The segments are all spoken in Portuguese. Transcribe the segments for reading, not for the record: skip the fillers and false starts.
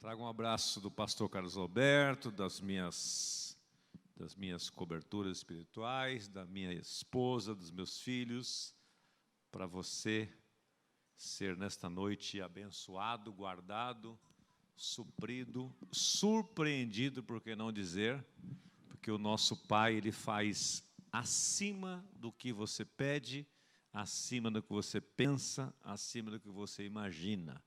Trago um abraço do pastor Carlos Alberto, das minhas coberturas espirituais, da minha esposa, dos meus filhos, para você ser nesta noite abençoado, guardado, suprido, surpreendido, por que não dizer, porque o nosso Pai, Ele faz acima do que você pede, acima do que você pensa, acima do que você imagina.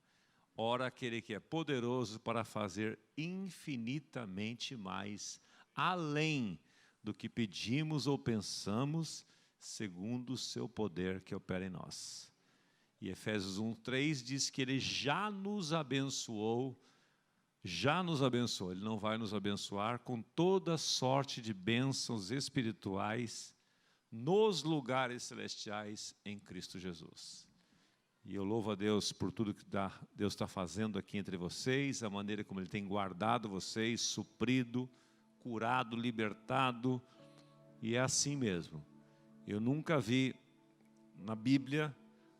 Ora, aquele que é poderoso para fazer infinitamente mais, além do que pedimos ou pensamos, segundo o seu poder que opera em nós. E Efésios 1:3 diz que Ele já nos abençoou, Ele não vai nos abençoar com toda sorte de bênçãos espirituais nos lugares celestiais em Cristo Jesus. E eu louvo a Deus por tudo que Deus está fazendo aqui entre vocês, a maneira como Ele tem guardado vocês, suprido, curado, libertado, e é assim mesmo. Eu nunca vi na Bíblia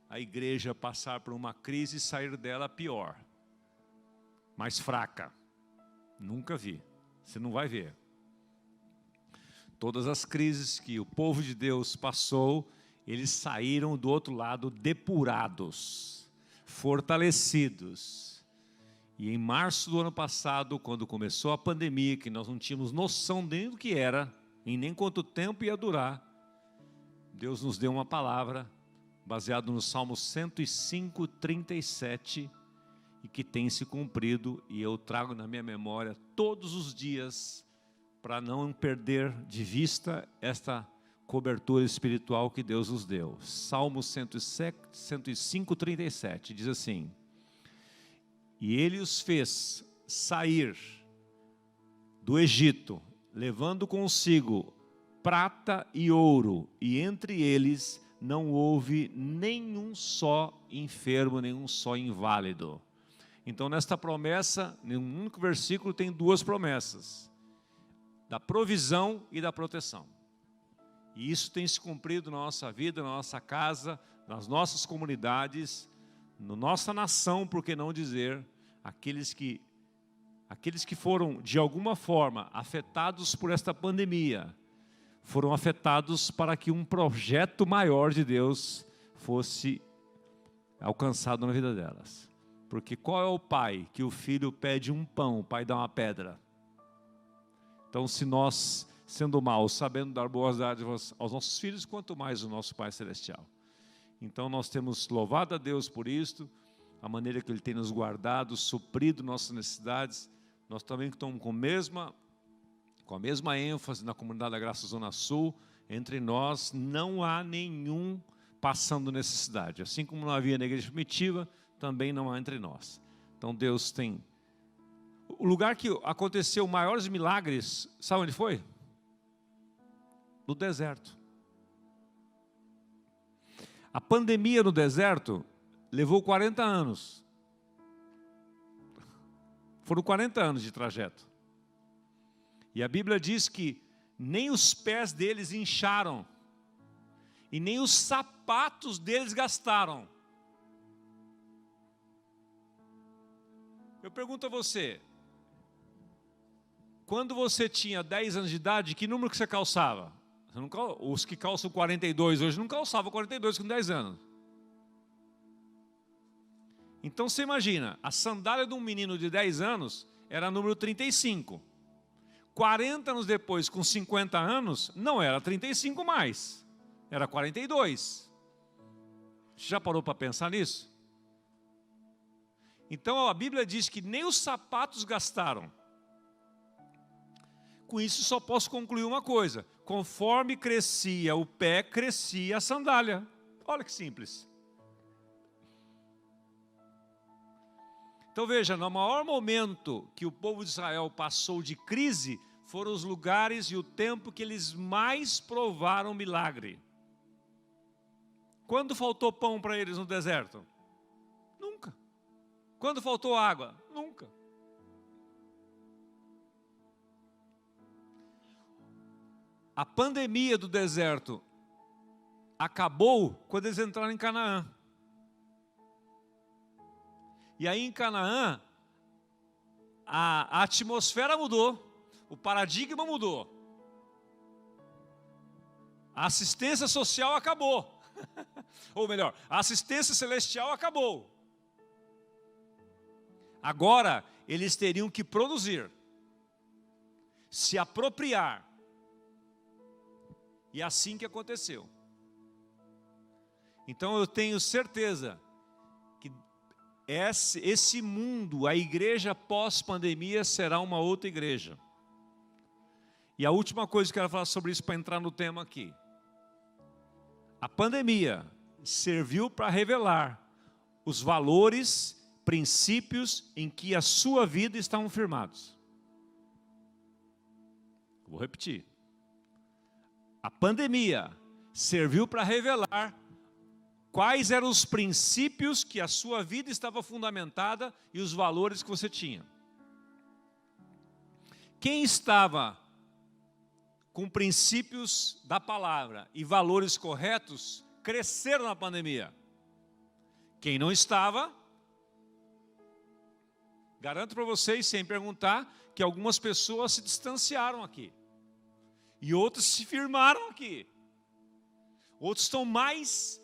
a igreja passar por uma crise e sair dela pior, mais fraca. Nunca vi, você não vai ver. Todas as crises que o povo de Deus passou, eles saíram do outro lado depurados, fortalecidos. E em março do ano passado, quando começou a pandemia, que nós não tínhamos noção nem do que era, e nem quanto tempo ia durar, Deus nos deu uma palavra, baseado no Salmo 105:37, e que tem se cumprido, e eu trago na minha memória todos os dias, para não perder de vista esta cobertura espiritual que Deus nos deu. Salmo 105:37 diz assim: e Ele os fez sair do Egito, levando consigo prata e ouro, e entre eles não houve nenhum só enfermo, nenhum só inválido. Então, nesta promessa, em um único versículo, tem duas promessas: da provisão e da proteção. E isso tem se cumprido na nossa vida, na nossa casa, nas nossas comunidades, na nossa nação, por que não dizer, aqueles que foram, de alguma forma, afetados por esta pandemia, foram afetados para que um projeto maior de Deus fosse alcançado na vida delas. Porque qual é o pai que o filho pede um pão, o pai dá uma pedra? Então, se nós, sendo maus, sabendo dar boas dádivas aos nossos filhos, quanto mais o nosso Pai Celestial. Então, nós temos louvado a Deus por isto, a maneira que Ele tem nos guardado, suprido nossas necessidades. Nós também estamos com a mesma ênfase na comunidade da Graça Zona Sul. Entre nós não há nenhum passando necessidade. Assim como não havia na igreja primitiva, também não há entre nós. Então, Deus tem... O lugar que aconteceu maiores milagres, sabe onde foi? No deserto. A pandemia no deserto levou 40 anos. Foram 40 anos de trajeto. E a Bíblia diz que nem os pés deles incharam, e nem os sapatos deles gastaram. Eu pergunto a você, quando você tinha 10 anos de idade, que número que você calçava? Os que calçam 42 hoje não calçavam 42 com 10 anos. Então você imagina, a sandália de um menino de 10 anos era número 35. 40 anos depois, com 50 anos, não era 35 mais, era 42. Você já parou para pensar nisso? Então a Bíblia diz que nem os sapatos gastaram. Com isso só posso concluir uma coisa: conforme crescia o pé, crescia a sandália. Olha que simples. Então veja, no maior momento que o povo de Israel passou de crise, foram os lugares e o tempo que eles mais provaram milagre. Quando faltou pão para eles no deserto? Nunca. Quando faltou água? Nunca. A pandemia do deserto acabou quando eles entraram em Canaã. E aí em Canaã, a atmosfera mudou, o paradigma mudou. A assistência social acabou. Ou melhor, a assistência celestial acabou. Agora, eles teriam que produzir, se apropriar. E é assim que aconteceu. Então eu tenho certeza que esse mundo, a igreja pós-pandemia, será uma outra igreja. E a última coisa que eu quero falar sobre isso para entrar no tema aqui. A pandemia serviu para revelar os valores, princípios em que a sua vida estavam firmados. Vou repetir. A pandemia serviu para revelar quais eram os princípios que a sua vida estava fundamentada e os valores que você tinha. Quem estava com princípios da palavra e valores corretos, cresceram na pandemia. Quem não estava, garanto para vocês, sem perguntar, que algumas pessoas se distanciaram aqui. E outros se firmaram aqui. Outros estão mais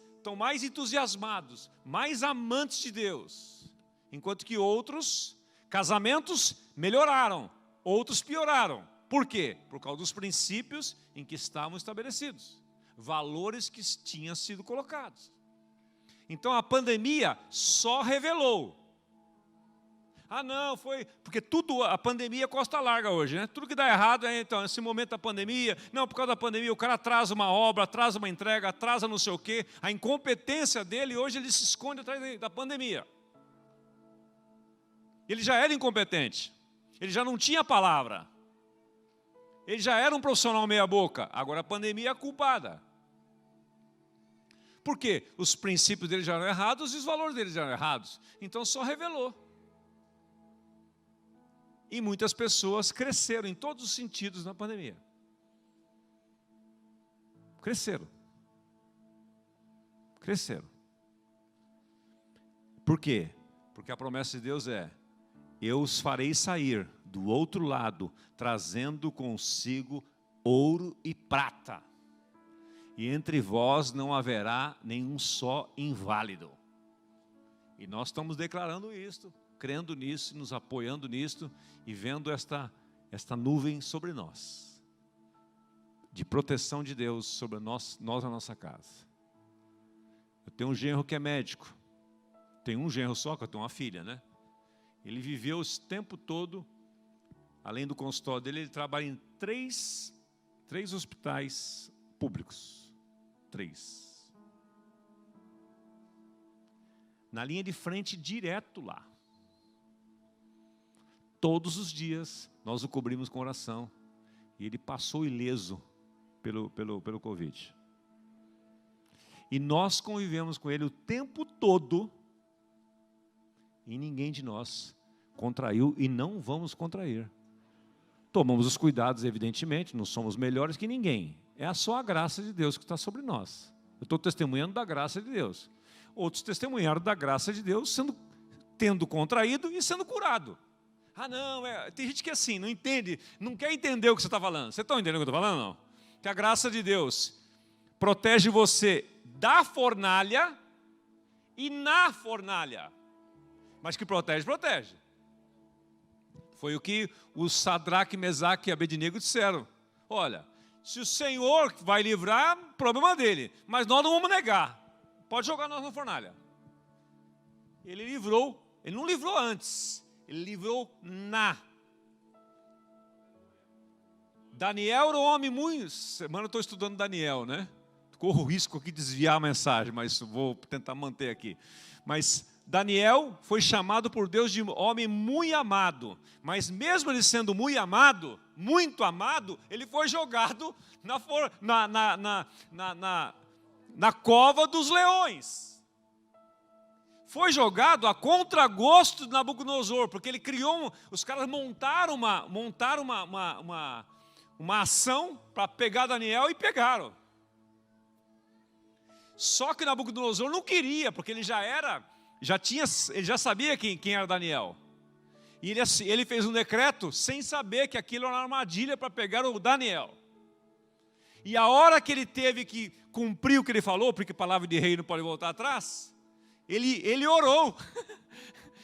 entusiasmados, mais amantes de Deus. Enquanto que outros, casamentos melhoraram, outros pioraram. Por quê? Por causa dos princípios em que estavam estabelecidos. Valores que tinham sido colocados. Então a pandemia só revelou. Ah não, foi... Porque tudo, a pandemia é costa larga hoje, né? Tudo que dá errado é, então, esse momento da pandemia. Não, por causa da pandemia o cara atrasa uma obra, atrasa uma entrega, atrasa não sei o quê. A incompetência dele, hoje ele se esconde atrás da pandemia. Ele já era incompetente. Ele já não tinha palavra. Ele já era um profissional meia boca, agora a pandemia é a culpada. Por quê? Os princípios dele já eram errados e os valores dele já eram errados. Então só revelou. E muitas pessoas cresceram em todos os sentidos na pandemia. Cresceram. Cresceram. Por quê? Porque a promessa de Deus é: eu os farei sair do outro lado, trazendo consigo ouro e prata. E entre vós não haverá nenhum só inválido. E nós estamos declarando isto, crendo nisso, nos apoiando nisto e vendo esta nuvem sobre nós, de proteção de Deus sobre nós a nossa casa. Eu tenho um genro que é médico. Tenho um genro só, que eu tenho uma filha, né? Ele viveu esse tempo todo, além do consultório dele, ele trabalha em três hospitais públicos. 3. Na linha de frente, direto lá. Todos os dias, nós o cobrimos com oração. E ele passou ileso pelo Covid. E nós convivemos com ele o tempo todo. E ninguém de nós contraiu e não vamos contrair. Tomamos os cuidados, evidentemente, não somos melhores que ninguém. É só a graça de Deus que está sobre nós. Eu estou testemunhando da graça de Deus. Outros testemunharam da graça de Deus, tendo contraído e sendo curado. Ah não, tem gente que é assim, não entende, não quer entender o que você está falando. Vocês estão entendendo o que eu estou falando, não? Que a graça de Deus protege você da fornalha e na fornalha. Mas que protege. Foi o que os Sadraque, Mesaque e Abednego disseram. Olha, se o Senhor vai livrar, problema dele. Mas nós não vamos negar. Pode jogar nós na fornalha. Ele livrou. Ele não livrou antes. Ele livrou na. Daniel era um homem muito... Semana eu estou estudando Daniel, né? Corro o risco aqui de desviar a mensagem, mas vou tentar manter aqui. Mas Daniel foi chamado por Deus de homem muito amado. Mas mesmo ele sendo muito amado, ele foi jogado na cova dos leões. Foi jogado a contragosto de Nabucodonosor, porque ele criou, os caras montaram uma ação para pegar Daniel e pegaram. Só que Nabucodonosor não queria, porque ele já sabia quem era Daniel. E ele fez um decreto sem saber que aquilo era uma armadilha para pegar o Daniel. E a hora que ele teve que cumprir o que ele falou, porque palavra de rei não pode voltar atrás, ele orou.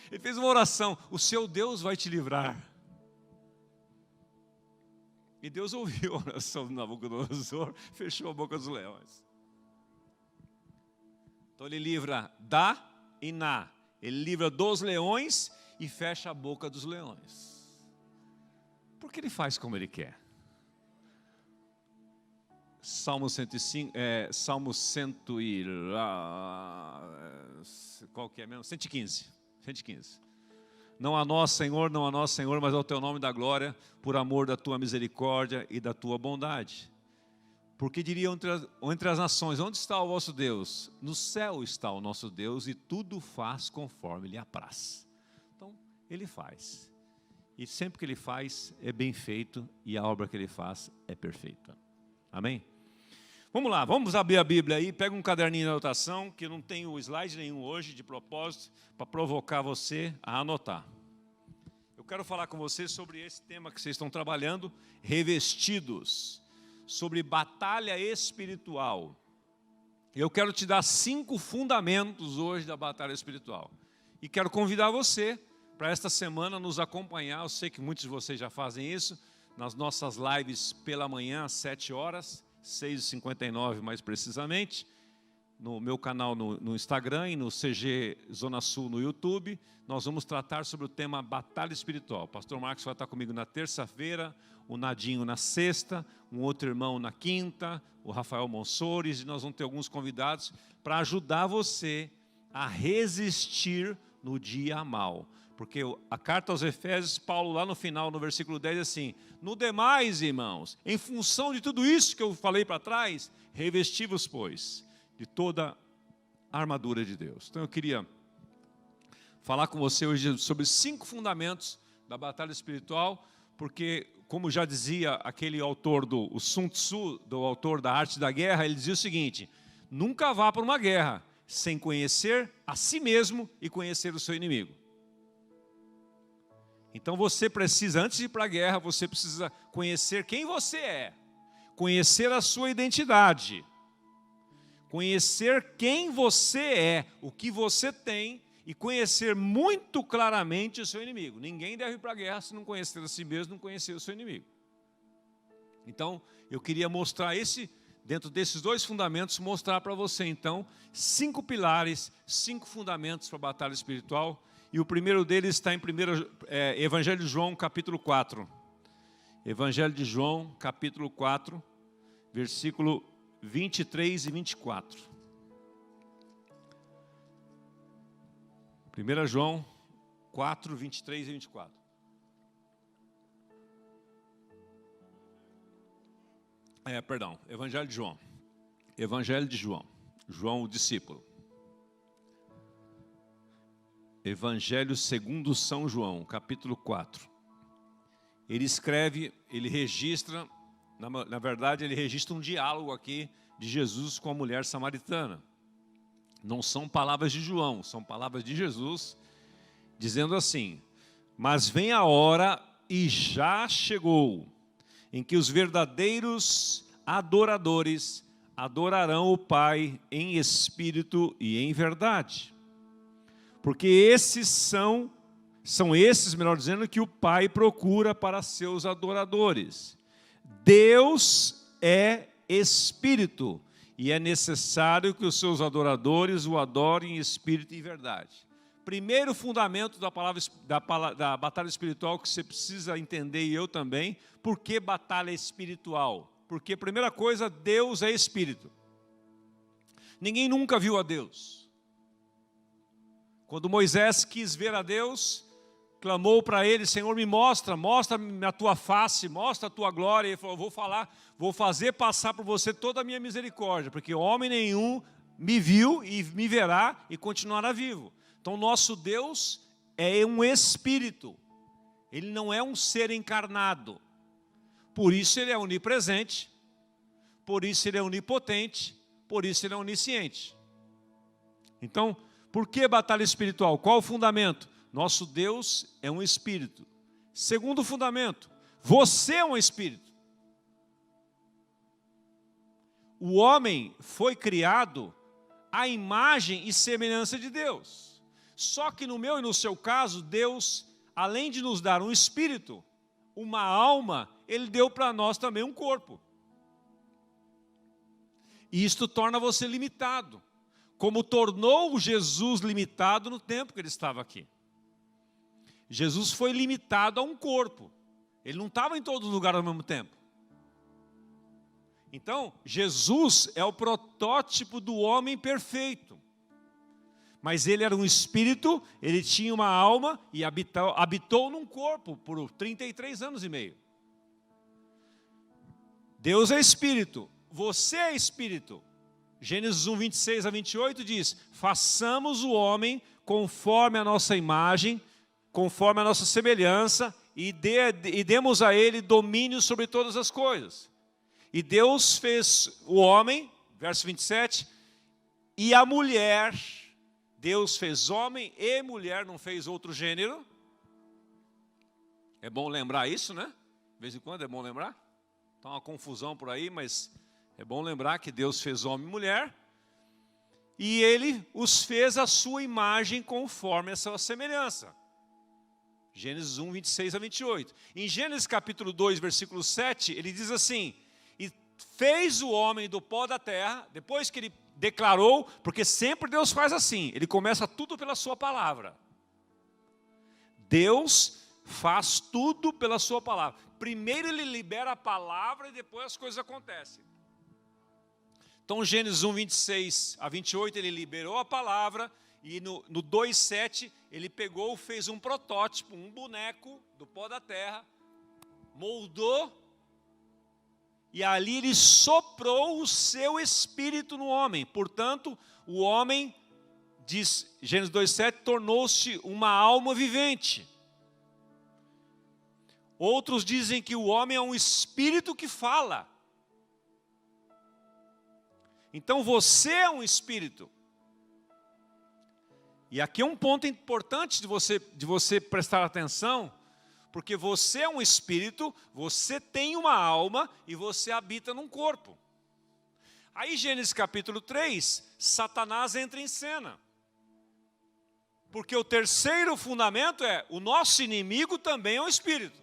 Ele fez uma oração: o seu Deus vai te livrar. E Deus ouviu a oração de Nabucodonosor, fechou a boca dos leões. Então ele livra da e na. Ele livra dos leões e fecha a boca dos leões. Porque ele faz como ele quer. Salmo 105, Salmo 100 e... qual que é mesmo? 115. Não a nós, Senhor, não a nós, Senhor, mas ao teu nome da glória, por amor da tua misericórdia e da tua bondade. Porque diriam entre as nações: onde está o vosso Deus? No céu está o nosso Deus, e tudo faz conforme lhe apraz. Então, ele faz. E sempre que ele faz, é bem feito, e a obra que ele faz é perfeita. Amém? Vamos lá, vamos abrir a Bíblia aí. Pega um caderninho de anotação, que eu não tenho slide nenhum hoje, de propósito, para provocar você a anotar. Eu quero falar com você sobre esse tema que vocês estão trabalhando, revestidos, sobre batalha espiritual. Eu quero te dar 5 fundamentos hoje da batalha espiritual. E quero convidar você para esta semana nos acompanhar. Eu sei que muitos de vocês já fazem isso, nas nossas lives pela manhã, às 7 horas, 6h59 mais precisamente, no meu canal no Instagram e no CG Zona Sul no YouTube. Nós vamos tratar sobre o tema batalha espiritual. O pastor Marcos vai estar comigo na terça-feira, o Nadinho na sexta, um outro irmão na quinta, o Rafael Monsores, e nós vamos ter alguns convidados para ajudar você a resistir no dia mal. Porque a carta aos Efésios, Paulo lá no final, no versículo 10, assim: no demais, irmãos, em função de tudo isso que eu falei para trás, revesti-vos, pois, de toda a armadura de Deus. Então eu queria falar com você hoje sobre 5 fundamentos da batalha espiritual, porque, como já dizia aquele autor o Sun Tzu, do autor da Arte da Guerra, ele dizia o seguinte: nunca vá para uma guerra sem conhecer a si mesmo e conhecer o seu inimigo. Então você precisa, antes de ir para a guerra, você precisa conhecer quem você é, conhecer a sua identidade, conhecer quem você é, o que você tem, e conhecer muito claramente o seu inimigo. Ninguém deve ir para a guerra se não conhecer a si mesmo, não conhecer o seu inimigo. Então, eu queria mostrar dentro desses 2 fundamentos, mostrar para você, então, 5 pilares, 5 fundamentos para a batalha espiritual. E o primeiro deles está em Evangelho de João, capítulo 4. Evangelho de João, capítulo 4, versículo 23 e 24. 1 João 4, 23 e 24. Evangelho de João. Evangelho de João. João, o discípulo. Evangelho segundo São João, capítulo 4. Ele registra, na verdade, ele registra um diálogo aqui de Jesus com a mulher samaritana. Não são palavras de João, são palavras de Jesus, dizendo assim: mas vem a hora, e já chegou, em que os verdadeiros adoradores adorarão o Pai em espírito e em verdade. Porque esses são esses, melhor dizendo, que o Pai procura para seus adoradores. Deus é espírito, e é necessário que os seus adoradores o adorem em espírito e verdade. Primeiro fundamento da batalha espiritual que você precisa entender, e eu também. Por que batalha espiritual? Porque, primeira coisa, Deus é espírito. Ninguém nunca viu a Deus. Quando Moisés quis ver a Deus, clamou para ele: Senhor, mostra-me a tua face, mostra a tua glória. Ele falou: vou fazer passar por você toda a minha misericórdia, porque homem nenhum me viu e me verá e continuará vivo. Então, nosso Deus é um espírito, ele não é um ser encarnado. Por isso ele é onipresente, por isso ele é onipotente, por isso ele é onisciente. Então, por que batalha espiritual? Qual o fundamento? Nosso Deus é um espírito. Segundo fundamento, você é um espírito. O homem foi criado à imagem e semelhança de Deus. Só que no meu e no seu caso, Deus, além de nos dar um espírito, uma alma, Ele deu para nós também um corpo. E isto torna você limitado, como tornou Jesus limitado no tempo que Ele estava aqui. Jesus foi limitado a um corpo. Ele não estava em todo lugar ao mesmo tempo. Então, Jesus é o protótipo do homem perfeito. Mas ele era um espírito, ele tinha uma alma e habitou num corpo por 33 anos e meio. Deus é espírito, você é espírito. Gênesis 1, 26 a 28 diz: façamos o homem conforme a nossa imagem, conforme a nossa semelhança, e demos a ele domínio sobre todas as coisas. E Deus fez o homem, verso 27, e a mulher. Deus fez homem e mulher, não fez outro gênero. É bom lembrar isso, né? De vez em quando é bom lembrar. Está uma confusão por aí, mas é bom lembrar que Deus fez homem e mulher. E Ele os fez à sua imagem conforme a sua semelhança. Gênesis 1, 26 a 28. Em Gênesis capítulo 2, versículo 7, ele diz assim: e fez o homem do pó da terra, depois que ele declarou, porque sempre Deus faz assim, ele começa tudo pela sua palavra. Deus faz tudo pela sua palavra. Primeiro ele libera a palavra e depois as coisas acontecem. Então Gênesis 1, 26 a 28, ele liberou a palavra, e no 2,7 ele pegou, fez um protótipo, um boneco do pó da terra, moldou, e ali ele soprou o seu espírito no homem. Portanto, o homem, diz Gênesis 2,7, tornou-se uma alma vivente. Outros dizem que o homem é um espírito que fala. Então você é um espírito. E aqui é um ponto importante de você prestar atenção, porque você é um espírito, você tem uma alma e você habita num corpo. Aí Gênesis capítulo 3, Satanás entra em cena. Porque o terceiro fundamento é, o nosso inimigo também é um espírito.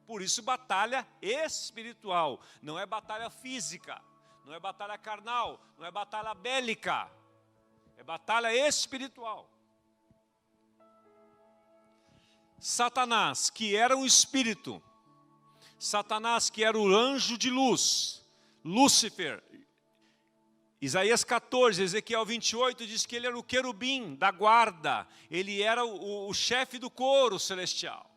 Por isso batalha espiritual, não é batalha física, não é batalha carnal, não é batalha bélica, é batalha espiritual. Satanás, que era um espírito, Satanás, que era o anjo de luz, Lúcifer, Isaías 14, Ezequiel 28 diz que ele era o querubim da guarda, ele era o chefe do coro celestial.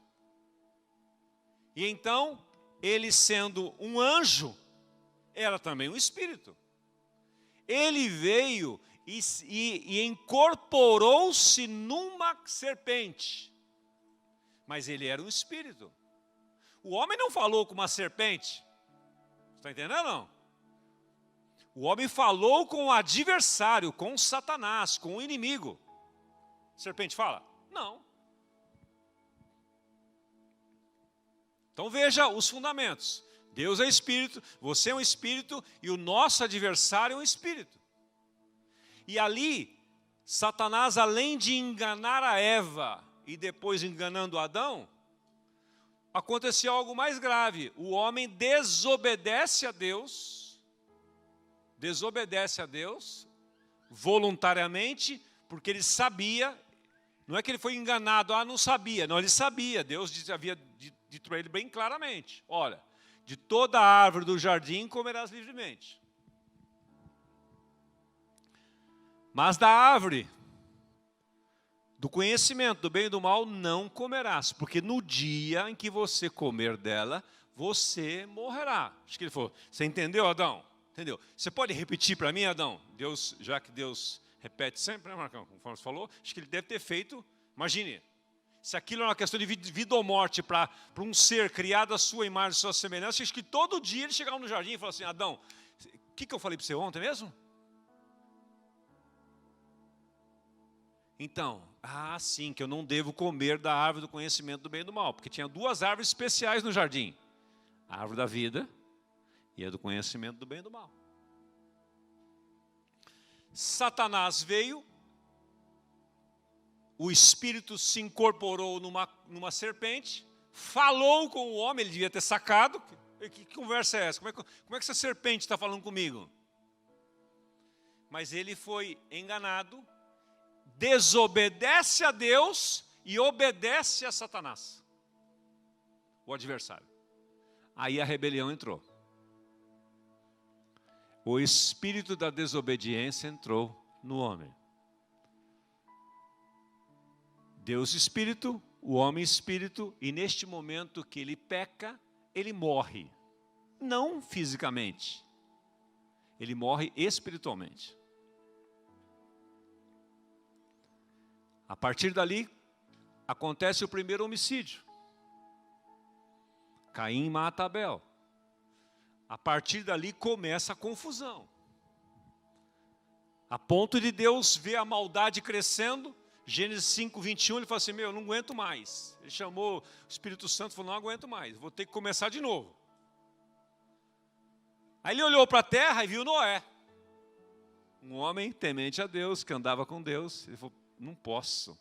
E então, ele sendo um anjo, era também um espírito. Ele veio e incorporou-se numa serpente. Mas ele era um espírito. O homem não falou com uma serpente. Está entendendo, não? O homem falou com o adversário, com Satanás, com o inimigo. A serpente fala? Não. Então veja os fundamentos. Deus é espírito, você é um espírito e o nosso adversário é um espírito. E ali, Satanás, além de enganar a Eva e depois enganando Adão, aconteceu algo mais grave. O homem desobedece a Deus voluntariamente, porque ele sabia, não é que ele foi enganado, não sabia, não, ele sabia, Deus havia dito para ele bem claramente, olha, de toda a árvore do jardim comerás livremente, mas da árvore do conhecimento do bem e do mal não comerás, porque no dia em que você comer dela, você morrerá. Acho que ele falou, você entendeu, Adão? Entendeu? Você pode repetir para mim, Adão? Deus, já que Deus repete sempre, né, Marcão? Conforme você falou, acho que ele deve ter feito, imagine, se aquilo é uma questão de vida ou morte para um ser criado à sua imagem, à sua semelhança, acho que todo dia ele chegava no jardim e falava assim, Adão, o que eu falei para você ontem mesmo? Então, Ah, sim, que eu não devo comer da árvore do conhecimento do bem e do mal, porque tinha duas árvores especiais no jardim. A árvore da vida e a do conhecimento do bem e do mal. Satanás veio, o espírito se incorporou numa serpente, falou com o homem, ele devia ter sacado. Que conversa é essa? Como é que essa serpente está falando comigo? Mas ele foi enganado, desobedece a Deus e obedece a Satanás, o adversário. Aí a rebelião entrou. O espírito da desobediência entrou no homem. Deus espírito, o homem espírito, e neste momento que ele peca, ele morre. Não fisicamente, ele morre espiritualmente. A partir dali, acontece o primeiro homicídio. Caim mata Abel. A partir dali começa a confusão. A ponto de Deus ver a maldade crescendo. Gênesis 5, 21, ele fala assim, eu não aguento mais. Ele chamou o Espírito Santo e falou, não aguento mais, vou ter que começar de novo. Aí ele olhou para a terra e viu Noé. Um homem temente a Deus, que andava com Deus. Ele falou, não posso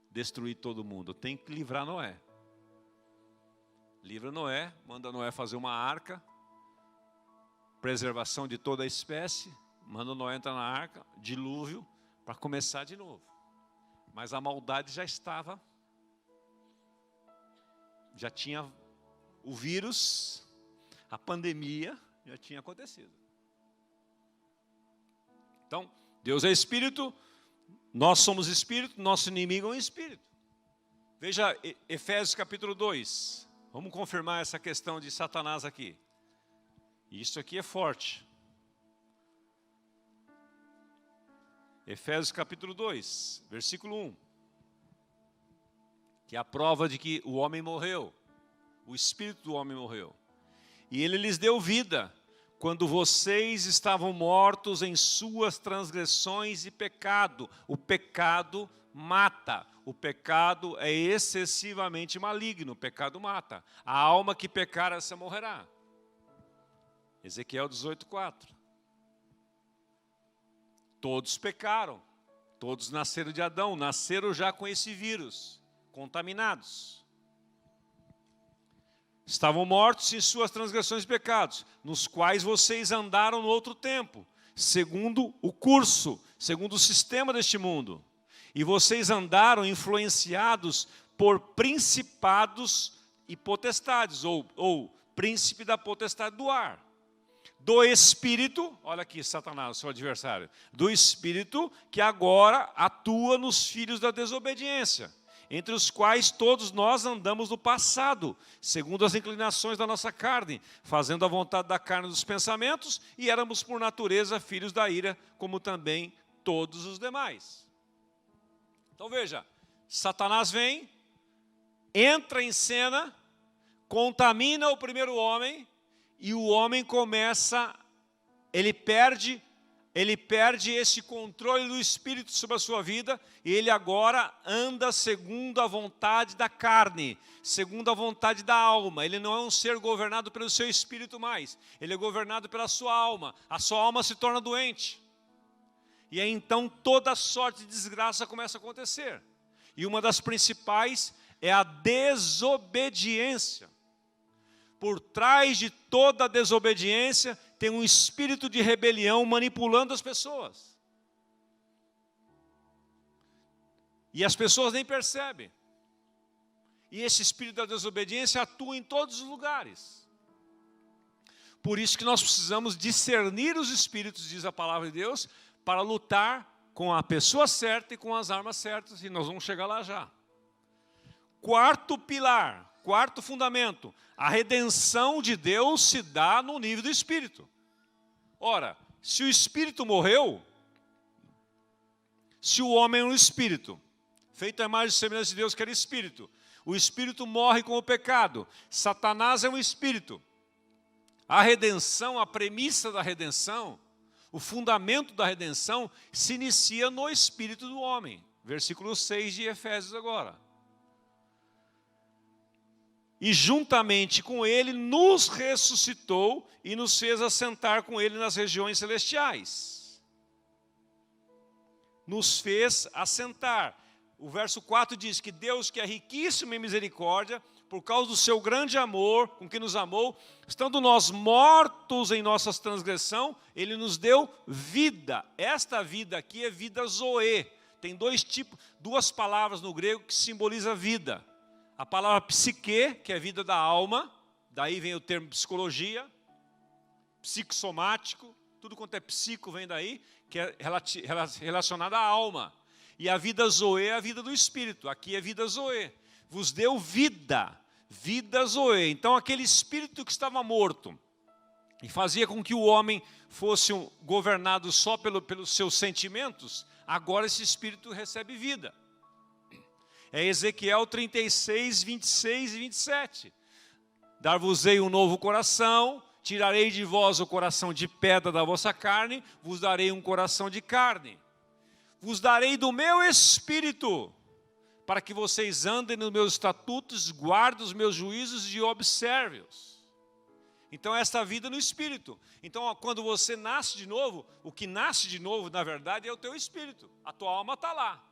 destruir todo mundo, eu tenho que livrar Noé. Livra Noé, manda Noé fazer uma arca, preservação de toda a espécie, manda Noé entrar na arca, dilúvio, para começar de novo. Mas a maldade já estava, já tinha o vírus, a pandemia já tinha acontecido. Então, Deus é espírito, nós somos espírito, nosso inimigo é um espírito. Veja Efésios capítulo 2. Vamos confirmar essa questão de Satanás aqui. Isso aqui é forte. Efésios capítulo 2, versículo 1. Que é a prova de que o homem morreu. O espírito do homem morreu. E ele lhes deu vida, quando vocês estavam mortos em suas transgressões e pecado. O pecado mata. O pecado é excessivamente maligno. O pecado mata. A alma que pecar, essa morrerá. Ezequiel 18:4. Todos pecaram. Todos nasceram de Adão. Nasceram já com esse vírus. Contaminados. Estavam mortos em suas transgressões e pecados, nos quais vocês andaram no outro tempo, segundo o curso, segundo o sistema deste mundo. E vocês andaram influenciados por principados e potestades, ou príncipe da potestade do ar. Do espírito, olha aqui Satanás, seu adversário, do espírito que agora atua nos filhos da desobediência, entre os quais todos nós andamos no passado, segundo as inclinações da nossa carne, fazendo a vontade da carne dos pensamentos, e éramos por natureza filhos da ira, como também todos os demais. Então veja, Satanás vem, entra em cena, contamina o primeiro homem, e o homem começa, ele perde esse controle do Espírito sobre a sua vida, e ele agora anda segundo a vontade da carne, segundo a vontade da alma. Ele não é um ser governado pelo seu espírito mais, ele é governado pela sua alma. A sua alma se torna doente. E aí então toda sorte de desgraça começa a acontecer. E uma das principais é a desobediência. Por trás de toda a desobediência tem um espírito de rebelião manipulando as pessoas. E as pessoas nem percebem. E esse espírito da desobediência atua em todos os lugares. Por isso que nós precisamos discernir os espíritos, diz a palavra de Deus, para lutar com a pessoa certa e com as armas certas, e nós vamos chegar lá já. Quarto pilar, quarto fundamento, a redenção de Deus se dá no nível do espírito. Ora, se o espírito morreu, se o homem é um espírito, feito à imagem e semelhança de Deus, que era espírito, o espírito morre com o pecado, Satanás é um espírito. A redenção, a premissa da redenção, o fundamento da redenção se inicia no espírito do homem. Versículo 6 de Efésios agora. E juntamente com ele nos ressuscitou e nos fez assentar com ele nas regiões celestiais. Nos fez assentar. O verso 4 diz que Deus, que é riquíssimo em misericórdia, por causa do seu grande amor com que nos amou, estando nós mortos em nossas transgressão, ele nos deu vida. Esta vida aqui é vida zoe. Tem duas palavras no grego que simbolizam vida. A palavra psique, que é vida da alma, daí vem o termo psicologia, psicossomático, tudo quanto é psico vem daí, que é relacionado à alma. E a vida zoe é a vida do espírito, aqui é vida zoe. Vos deu vida, vida zoe. Então aquele espírito que estava morto e fazia com que o homem fosse governado só pelos seus sentimentos, agora esse espírito recebe vida. É Ezequiel 36, 26 e 27. Dar-vos-ei um novo coração, tirarei de vós o coração de pedra da vossa carne, vos darei um coração de carne. Vos darei do meu espírito, para que vocês andem nos meus estatutos, guardem os meus juízos e observe-os. Então esta vida no espírito. Então quando você nasce de novo, o que nasce de novo na verdade é o teu espírito. A tua alma está lá.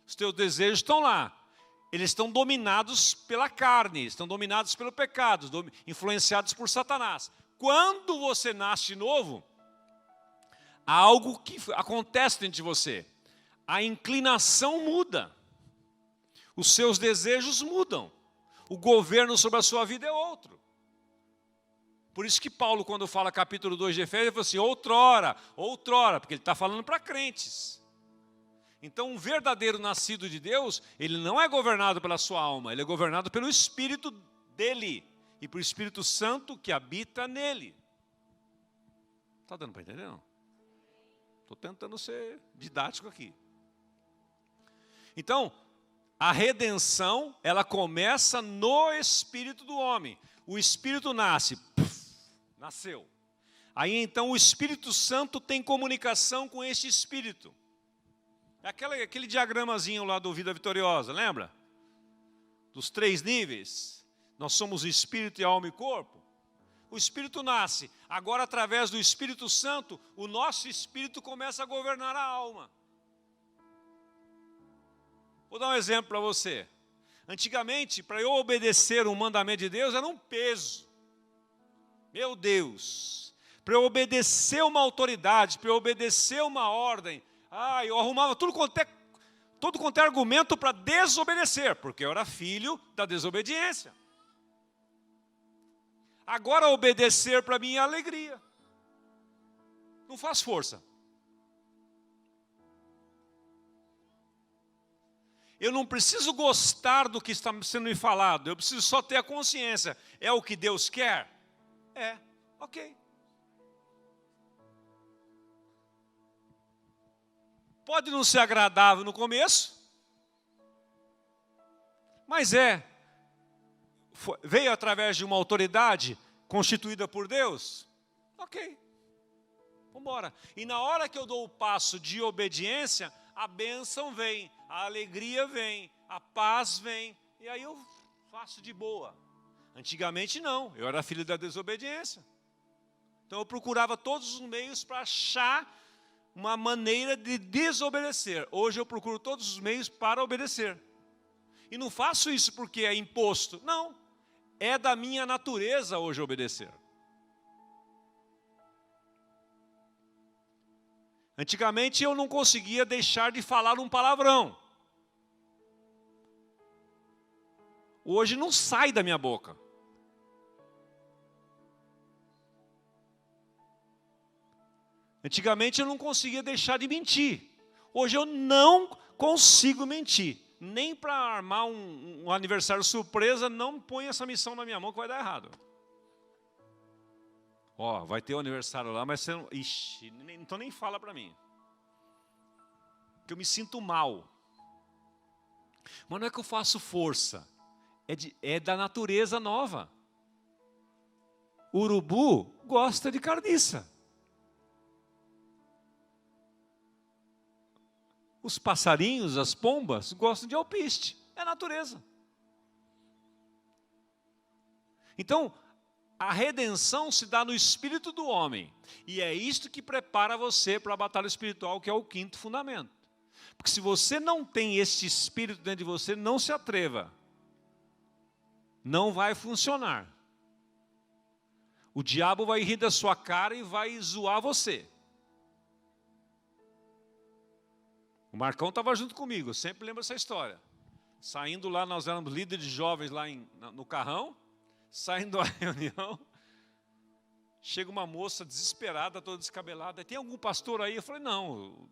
Os teus desejos estão lá. Eles estão dominados pela carne, estão dominados pelo pecado, influenciados por Satanás. Quando você nasce de novo, há algo que acontece dentro de você. A inclinação muda. Os seus desejos mudam. O governo sobre a sua vida é outro. Por isso que Paulo, quando fala capítulo 2 de Efésios, ele fala assim, outrora, porque ele está falando para crentes. Então, um verdadeiro nascido de Deus, ele não é governado pela sua alma, ele é governado pelo Espírito dele e pelo Espírito Santo que habita nele. Está dando para entender, não? Estou tentando ser didático aqui. Então, a redenção, ela começa no Espírito do homem. O Espírito nasce, nasceu. Aí então o Espírito Santo tem comunicação com este Espírito. Aquele diagramazinho lá do Vida Vitoriosa, lembra? Dos 3 níveis. Nós somos o espírito, alma e corpo. O espírito nasce. Agora, através do Espírito Santo, o nosso espírito começa a governar a alma. Vou dar um exemplo para você. Antigamente, para eu obedecer um mandamento de Deus, era um peso. Meu Deus. Para eu obedecer uma autoridade, para eu obedecer uma ordem, eu arrumava todo quanto é argumento para desobedecer, porque eu era filho da desobediência. Agora obedecer para mim é alegria. Não faz força. Eu não preciso gostar do que está sendo me falado, eu preciso só ter a consciência. É o que Deus quer? É, ok. Pode não ser agradável no começo, mas veio através de uma autoridade constituída por Deus, ok, vamos embora. E na hora que eu dou o passo de obediência, a bênção vem, a alegria vem, a paz vem, e aí eu faço de boa. Antigamente não, eu era filho da desobediência. Então eu procurava todos os meios para achar uma maneira de desobedecer. Hoje eu procuro todos os meios para obedecer. E não faço isso porque é imposto. Não, é da minha natureza hoje obedecer. Antigamente eu não conseguia deixar de falar um palavrão. Hoje não sai da minha boca. Antigamente eu não conseguia deixar de mentir. Hoje eu não consigo mentir. Nem para armar um aniversário surpresa, não põe essa missão na minha mão que vai dar errado. Vai ter um aniversário lá, mas você não... Ixi, então nem fala para mim. Porque eu me sinto mal. Mas não é que eu faço força. É da natureza nova. O urubu gosta de carniça. Os passarinhos, as pombas, gostam de alpiste. É a natureza. Então, a redenção se dá no espírito do homem. E é isto que prepara você para a batalha espiritual, que é o quinto fundamento. Porque se você não tem esse espírito dentro de você, não se atreva. Não vai funcionar. O diabo vai rir da sua cara e vai zoar você. O Marcão estava junto comigo, eu sempre lembro essa história. Saindo lá, nós éramos líderes de jovens lá no carrão, saindo da reunião, chega uma moça desesperada, toda descabelada, tem algum pastor aí? Eu falei, não,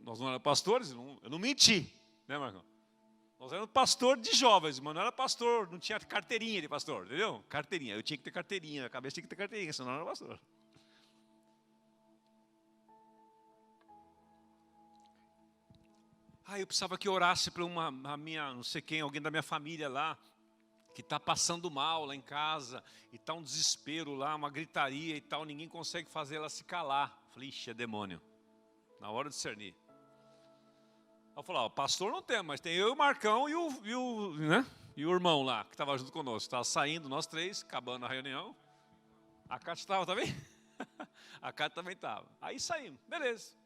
nós não éramos pastores, eu não menti, né, Marcão? Nós éramos pastor de jovens, mas não era pastor, não tinha carteirinha de pastor, entendeu? Carteirinha, eu tinha que ter carteirinha, a cabeça tinha que ter carteirinha, senão não era pastor. Eu precisava que orasse para a minha, não sei quem, alguém da minha família lá, que está passando mal lá em casa, e está um desespero lá, uma gritaria e tal, ninguém consegue fazer ela se calar. Falei, ixi, é demônio. Na hora de discernir. Eu falei, pastor não tem, mas tem eu e o Marcão e o irmão lá, que estava junto conosco. Estava saindo, nós três, acabando a reunião. A Cátia estava também? A Cátia também estava. Aí saímos, beleza.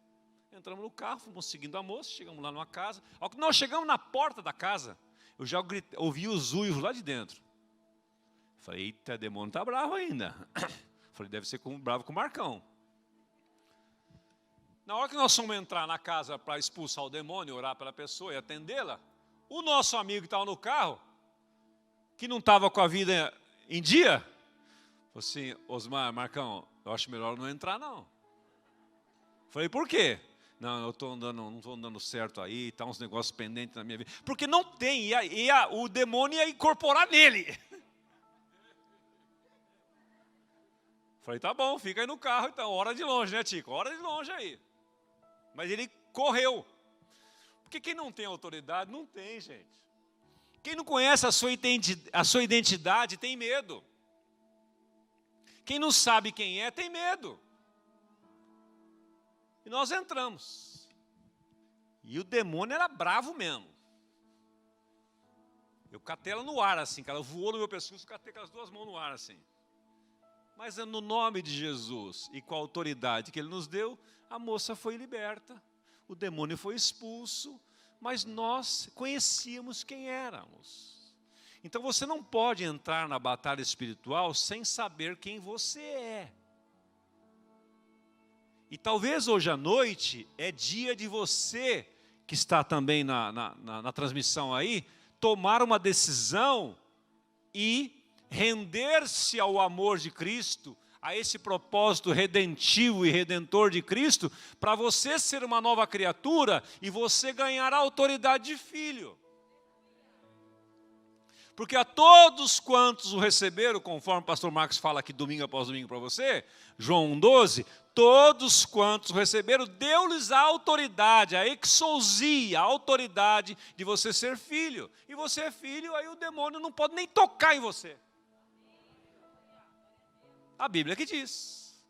Entramos no carro, fomos seguindo a moça, chegamos lá numa casa. Ao que nós chegamos na porta da casa, eu já ouvi os uivos lá de dentro. Falei, eita, demônio está bravo ainda. Falei, deve ser bravo com o Marcão. Na hora que nós fomos entrar na casa para expulsar o demônio, orar pela pessoa e atendê-la, o nosso amigo que estava no carro, que não estava com a vida em dia, falou assim, Osmar, Marcão, eu acho melhor não entrar não. Falei, por quê? Não, não estou andando certo aí, está uns negócios pendentes na minha vida. Porque não tem, o demônio ia incorporar nele. Falei, tá bom, fica aí no carro então, hora de longe, né, Tico? Hora de longe aí. Mas ele correu. Porque quem não tem autoridade, não tem, gente. Quem não conhece a sua identidade, tem medo. Quem não sabe quem é, tem medo. E nós entramos. E o demônio era bravo mesmo. Eu catei ela no ar assim, ela voou no meu pescoço, catei com as duas mãos no ar assim. Mas no nome de Jesus e com a autoridade que Ele nos deu, a moça foi liberta, o demônio foi expulso, mas nós conhecíamos quem éramos. Então você não pode entrar na batalha espiritual sem saber quem você é. E talvez hoje à noite é dia de você, que está também na transmissão aí, tomar uma decisão e render-se ao amor de Cristo, a esse propósito redentivo e redentor de Cristo, para você ser uma nova criatura e você ganhar a autoridade de filho. Porque a todos quantos o receberam, conforme o pastor Marcos fala aqui domingo após domingo para você, João 1,12, todos quantos o receberam, deu-lhes a autoridade, a exousia, a autoridade de você ser filho. E você é filho, aí o demônio não pode nem tocar em você. A Bíblia que diz.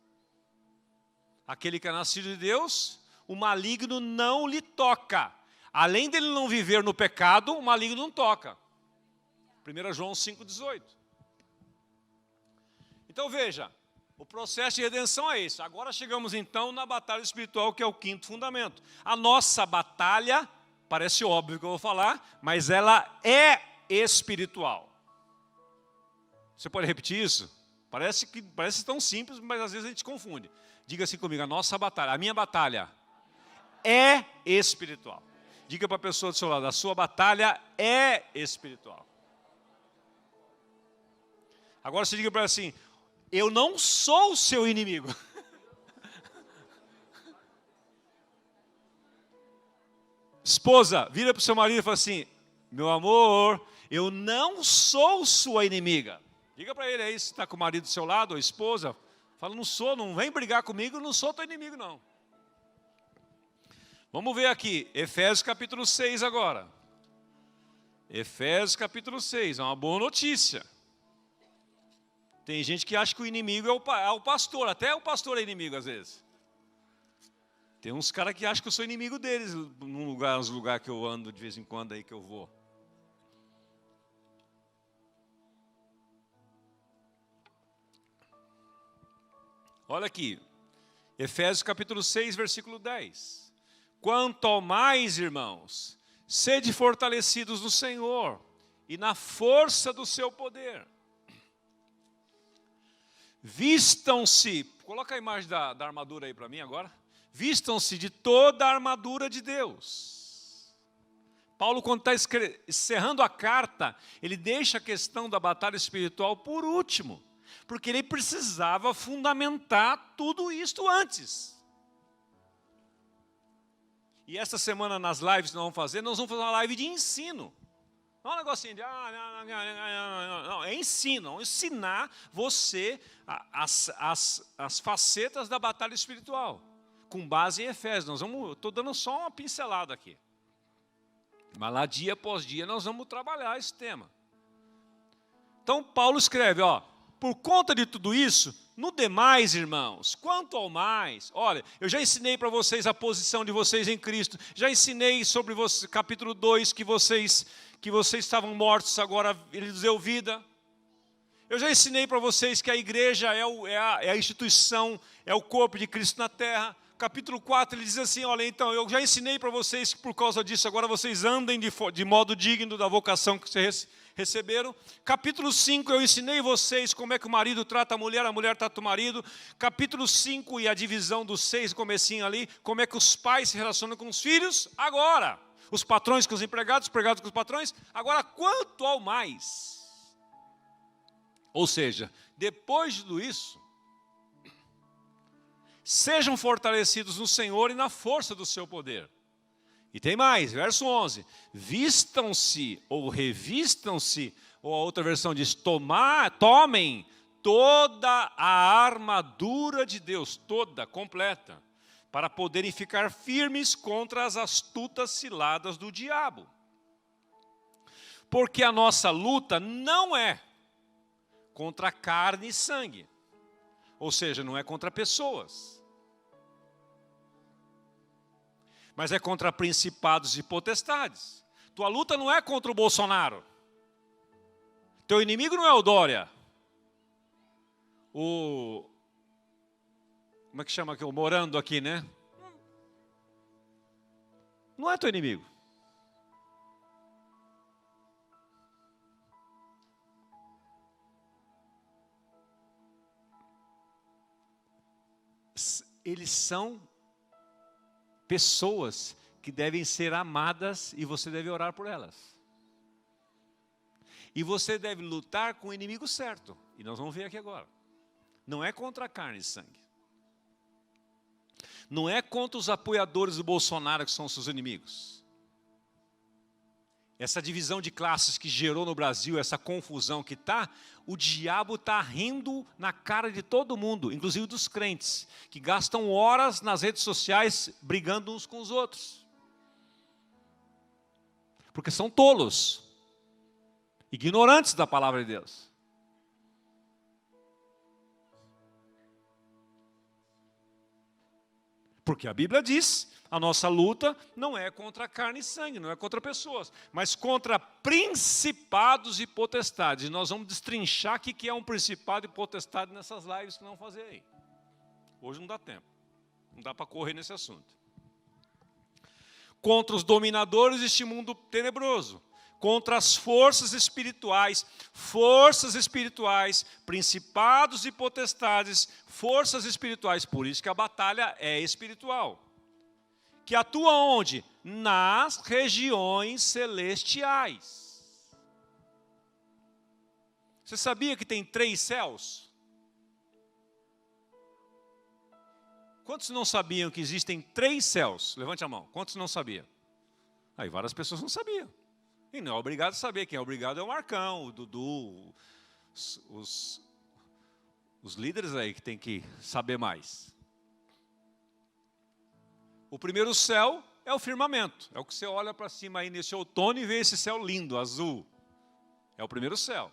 Aquele que é nascido de Deus, o maligno não lhe toca. Além dele não viver no pecado, o maligno não toca. 1 João 5,18. Então veja, o processo de redenção é esse. Agora chegamos então na batalha espiritual, que é o quinto fundamento. A nossa batalha, parece óbvio que eu vou falar, mas ela é espiritual. Você pode repetir isso? Parece tão simples, mas às vezes a gente confunde. Diga assim comigo, a nossa batalha, a minha batalha é espiritual. Diga para a pessoa do seu lado, a sua batalha é espiritual. Agora você diga para ela assim, eu não sou o seu inimigo. Esposa, vira para o seu marido e fala assim, meu amor, eu não sou sua inimiga. Diga para ele aí, se está com o marido do seu lado, ou esposa, fala, não vem brigar comigo, não sou teu inimigo não. Vamos ver aqui, Efésios capítulo 6 agora. Efésios capítulo 6, é uma boa notícia. Tem gente que acha que o inimigo é o pastor, até o pastor é inimigo às vezes. Tem uns caras que acham que eu sou inimigo deles, nos lugares que eu ando de vez em quando aí que eu vou. Olha aqui, Efésios capítulo 6, versículo 10. Quanto ao mais, irmãos, sede fortalecidos no Senhor e na força do seu poder. Vistam-se, coloca a imagem da armadura aí para mim agora. Vistam-se de toda a armadura de Deus. Paulo, quando está encerrando a carta, ele deixa a questão da batalha espiritual por último, porque ele precisava fundamentar tudo isto antes. E essa semana nas lives que nós vamos fazer uma live de ensino. Não é um negocinho de, não, é ensino, vamos ensinar você as facetas da batalha espiritual, com base em Efésios. Estou dando só uma pincelada aqui. Mas lá, dia após dia, nós vamos trabalhar esse tema. Então, Paulo escreve, por conta de tudo isso, no demais, irmãos, quanto ao mais, olha, eu já ensinei para vocês a posição de vocês em Cristo, já ensinei sobre vocês, capítulo 2, que vocês estavam mortos, agora ele nos deu vida. Eu já ensinei para vocês que a igreja é a instituição, é o corpo de Cristo na terra. Capítulo 4, ele diz assim, olha, então, eu já ensinei para vocês que por causa disso, agora vocês andem de modo digno da vocação que vocês receberam. Capítulo 5, eu ensinei vocês como é que o marido trata a mulher trata o marido. Capítulo 5 e a divisão dos 6, comecinho ali, como é que os pais se relacionam com os filhos. Agora, os patrões com os empregados com os patrões. Agora, quanto ao mais. Ou seja, depois de tudo isso, sejam fortalecidos no Senhor e na força do seu poder. E tem mais, verso 11. Vistam-se ou revistam-se, ou a outra versão diz, tomem toda a armadura de Deus, toda, completa, para poderem ficar firmes contra as astutas ciladas do diabo. Porque a nossa luta não é contra carne e sangue, ou seja, não é contra pessoas, mas é contra principados e potestades. Tua luta não é contra o Bolsonaro. Teu inimigo não é o Dória. Como é que chama aqui? O Morando aqui, né? Não é teu inimigo. Eles são pessoas que devem ser amadas e você deve orar por elas. E você deve lutar com o inimigo certo. E nós vamos ver aqui agora. Não é contra a carne e sangue. Não é contra os apoiadores do Bolsonaro que são seus inimigos. Essa divisão de classes que gerou no Brasil, essa confusão que está, o diabo está rindo na cara de todo mundo, inclusive dos crentes, que gastam horas nas redes sociais brigando uns com os outros. Porque são tolos, ignorantes da palavra de Deus. Porque a Bíblia diz, a nossa luta não é contra carne e sangue, não é contra pessoas, mas contra principados e potestades. E nós vamos destrinchar o que é um principado e potestade nessas lives que nós vamos fazer aí. Hoje não dá tempo, não dá para correr nesse assunto. Contra os dominadores deste mundo tenebroso, contra as forças espirituais, principados e potestades, forças espirituais. Por isso que a batalha é espiritual. Que atua onde? Nas regiões celestiais. Você sabia que tem 3 céus? Quantos não sabiam que existem 3 céus? Levante a mão. Quantos não sabiam? Aí várias pessoas não sabiam. E não é obrigado a saber. Quem é obrigado é o Marcão, o Dudu, os líderes aí que tem que saber mais. O primeiro céu é o firmamento. É o que você olha para cima aí nesse outono e vê esse céu lindo, azul. É o primeiro céu.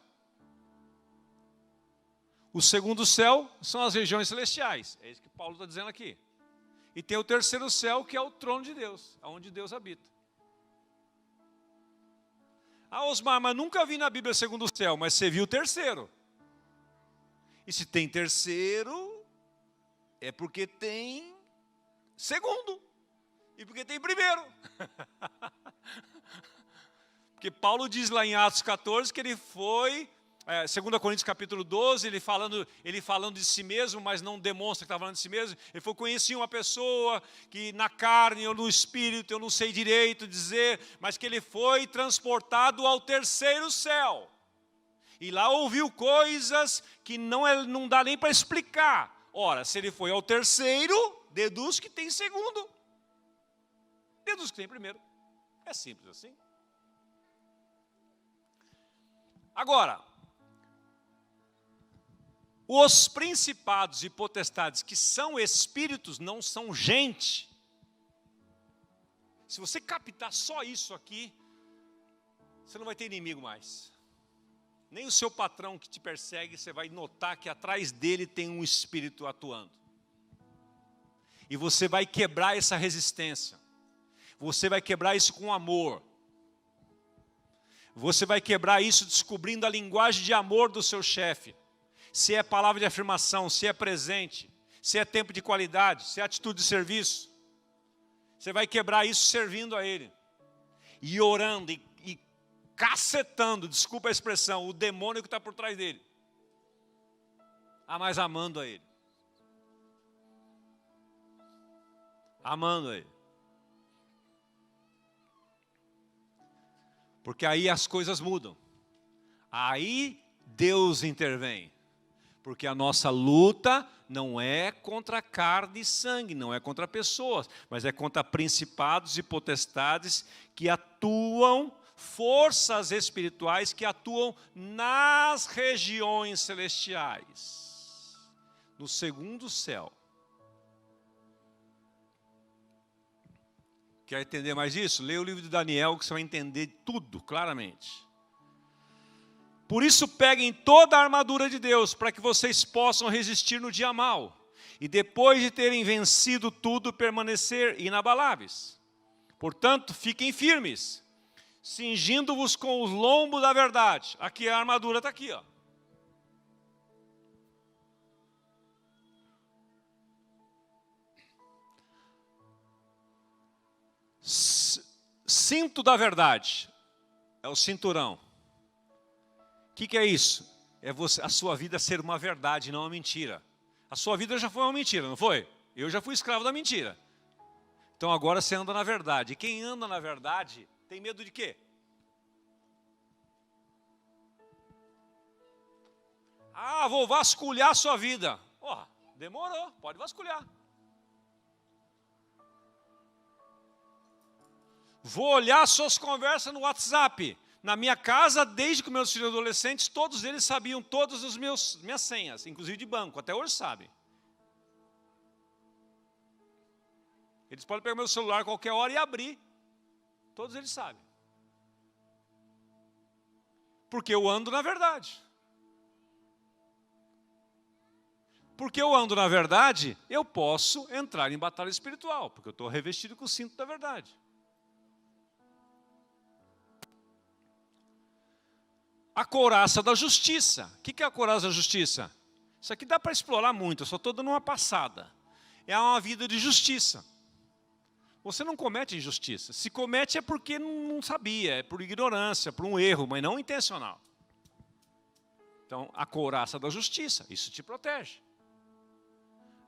O segundo céu são as regiões celestiais. É isso que Paulo está dizendo aqui. E tem o terceiro céu, que é o trono de Deus, onde Deus habita. Ah, Osmar, mas nunca vi na Bíblia segundo céu, mas você viu o terceiro. E se tem terceiro, é porque tem segundo. E porque tem primeiro. Porque Paulo diz lá em Atos 14 que ele foi, 2 Coríntios capítulo 12, ele falando de si mesmo, mas não demonstra que está falando de si mesmo. Ele falou, conheci uma pessoa que na carne ou no espírito, eu não sei direito dizer, mas que ele foi transportado ao terceiro céu. E lá ouviu coisas que não dá nem para explicar. Ora, se ele foi ao terceiro, deduz que tem segundo. Deduz que tem primeiro. É simples assim. Agora, os principados e potestades que são espíritos não são gente. Se você captar só isso aqui, você não vai ter inimigo mais. Nem o seu patrão que te persegue, você vai notar que atrás dele tem um espírito atuando. E você vai quebrar essa resistência. Você vai quebrar isso com amor. Você vai quebrar isso descobrindo a linguagem de amor do seu chefe. Se é palavra de afirmação, se é presente, se é tempo de qualidade, se é atitude de serviço. Você vai quebrar isso servindo a Ele. E orando e cacetando, desculpa a expressão, o demônio que está por trás dele. Mas amando a Ele. Amando a Ele. Porque aí as coisas mudam. Aí Deus intervém. Porque a nossa luta não é contra carne e sangue, não é contra pessoas, mas é contra principados e potestades que atuam, forças espirituais que atuam nas regiões celestiais, no segundo céu. Quer entender mais isso? Leia o livro de Daniel que você vai entender tudo claramente. Por isso peguem toda a armadura de Deus, para que vocês possam resistir no dia mau. E depois de terem vencido tudo, permanecer inabaláveis. Portanto, fiquem firmes, cingindo-vos com os lombos da verdade. Aqui a armadura está aqui, ó. Cinto da verdade, é o cinturão. O que é isso? É a sua vida ser uma verdade, não uma mentira. A sua vida já foi uma mentira, não foi? Eu já fui escravo da mentira. Então agora você anda na verdade. E quem anda na verdade tem medo de quê? Vou vasculhar a sua vida. Demorou, pode vasculhar. Vou olhar suas conversas no WhatsApp. Na minha casa, desde que meus filhos adolescentes, todos eles sabiam todas as minhas senhas, inclusive de banco, até hoje sabem. Eles podem pegar meu celular a qualquer hora e abrir. Todos eles sabem. Porque eu ando na verdade. Porque eu ando na verdade, eu posso entrar em batalha espiritual, porque eu estou revestido com o cinto da verdade. A couraça da justiça. O que é a couraça da justiça? Isso aqui dá para explorar muito, eu só estou dando uma passada. É uma vida de justiça. Você não comete injustiça. Se comete é porque não sabia, é por ignorância, por um erro, mas não intencional. Então, a couraça da justiça, isso te protege.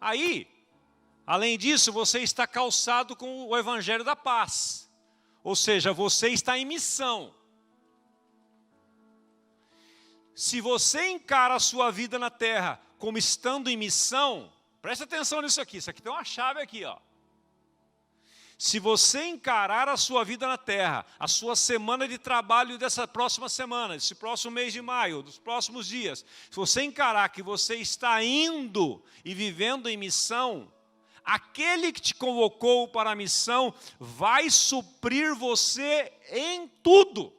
Aí, além disso, você está calçado com o evangelho da paz. Ou seja, você está em missão. Se você encara a sua vida na terra como estando em missão, presta atenção nisso aqui, isso aqui tem uma chave aqui, ó. Se você encarar a sua vida na terra, a sua semana de trabalho dessa próxima semana, desse próximo mês de maio, dos próximos dias, se você encarar que você está indo e vivendo em missão, aquele que te convocou para a missão vai suprir você em tudo.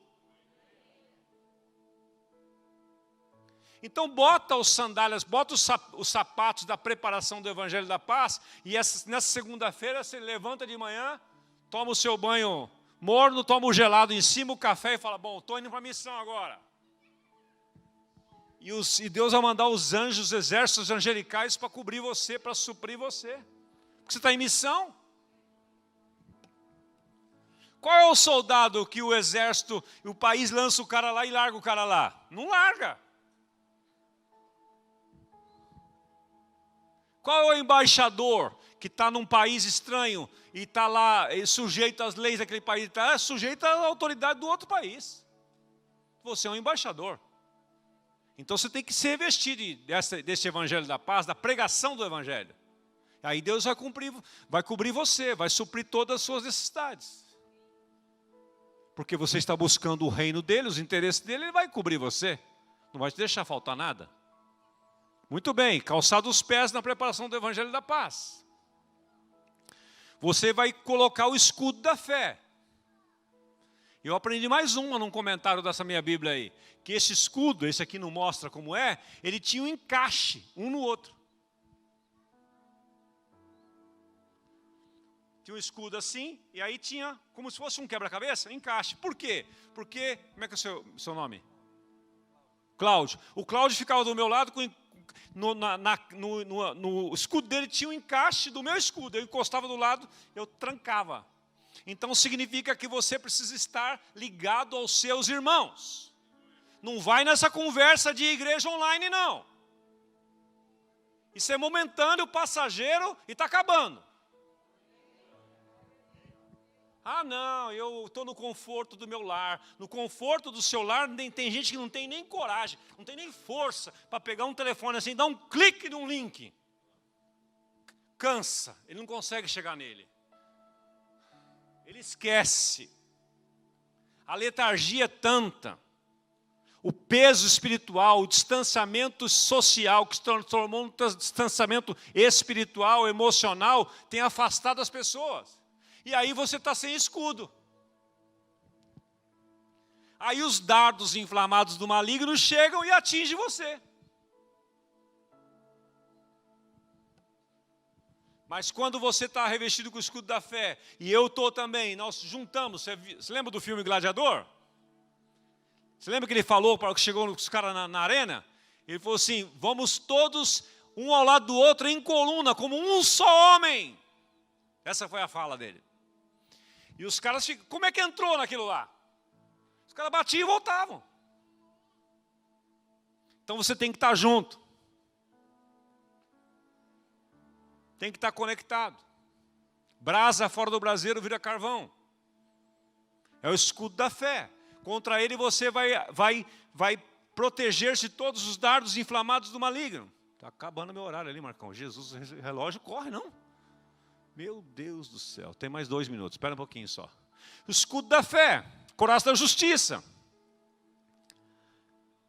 Então bota os sandálias, bota os sapatos da preparação do Evangelho da Paz, e nessa segunda-feira você levanta de manhã, toma o seu banho morno, toma o gelado em cima, o café e fala, bom, estou indo para a missão agora. E Deus vai mandar os anjos, os exércitos angelicais para cobrir você, para suprir você. Porque você está em missão. Qual é o soldado que o exército, o país lança o cara lá e larga o cara lá? Não larga. Qual é o embaixador que está num país estranho e está lá sujeito às leis daquele país? Está sujeito à autoridade do outro país. Você é um embaixador. Então você tem que se revestir desse Evangelho da Paz, da pregação do Evangelho. Aí Deus vai cobrir você, vai suprir todas as suas necessidades. Porque você está buscando o reino dele, os interesses dele, ele vai cobrir você. Não vai te deixar faltar nada. Muito bem, calçado os pés na preparação do Evangelho da Paz. Você vai colocar o escudo da fé. Eu aprendi mais uma num comentário dessa minha Bíblia aí. Que esse escudo, esse aqui não mostra como é, ele tinha um encaixe, um no outro. Tinha um escudo assim, e aí tinha, como se fosse um quebra-cabeça, encaixe. Por quê? Porque, como é que é o seu nome? Cláudio. O Cláudio ficava do meu lado, no escudo dele tinha um encaixe do meu escudo. Eu encostava do lado, eu trancava. Então significa que você precisa estar ligado aos seus irmãos. Não vai nessa conversa de igreja online, não. Isso é momentâneo, passageiro e está acabando. Ah, não, eu estou no conforto do meu lar. No conforto do seu lar, tem gente que não tem nem coragem, não tem nem força para pegar um telefone assim, dar um clique num link. Cansa, ele não consegue chegar nele. Ele esquece. A letargia é tanta. O peso espiritual, o distanciamento social, que se transformou num distanciamento espiritual, emocional, tem afastado as pessoas. E aí você está sem escudo. Aí os dardos inflamados do maligno chegam e atingem você. Mas quando você está revestido com o escudo da fé, e eu estou também, nós juntamos, você lembra do filme Gladiador? Você lembra que ele falou para o que chegou os caras na arena? Ele falou assim, vamos todos um ao lado do outro em coluna, como um só homem. Essa foi a fala dele. E os caras ficam, como é que entrou naquilo lá? Os caras batiam e voltavam. Então você tem que estar junto. Tem que estar conectado. Brasa fora do braseiro vira carvão. É o escudo da fé. Contra ele você vai proteger-se de todos os dardos inflamados do maligno. Está acabando meu horário ali, Marcão. Jesus, o relógio corre, não? Meu Deus do céu. Tem mais 2 minutos. Espera um pouquinho só. O escudo da fé. Coraça da justiça.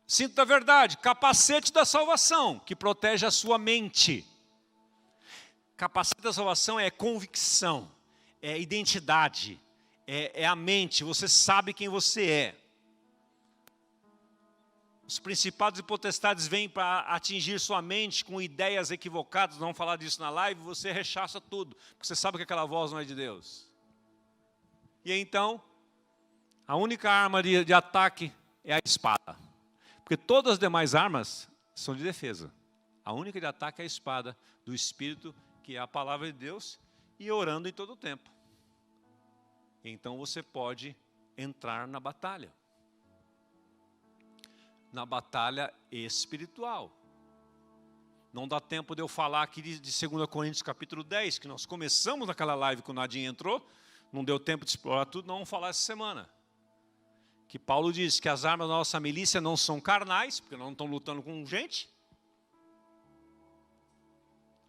Cinto da verdade. Capacete da salvação, que protege a sua mente. Capacete da salvação é convicção, é identidade, é a mente, você sabe quem você é. Os principados e potestades vêm para atingir sua mente com ideias equivocadas, vamos falar disso na live, você rechaça tudo, porque você sabe que aquela voz não é de Deus. E então, a única arma de ataque é a espada, porque todas as demais armas são de defesa. A única de ataque é a espada do Espírito, que é a palavra de Deus, e orando em todo o tempo. Então você pode entrar na batalha. Na batalha espiritual. Não dá tempo de eu falar aqui de 2 Coríntios capítulo 10, que nós começamos naquela live que o Nadinho entrou, não deu tempo de explorar tudo, não vamos falar essa semana. Que Paulo diz que as armas da nossa milícia não são carnais, porque nós não estamos lutando com gente.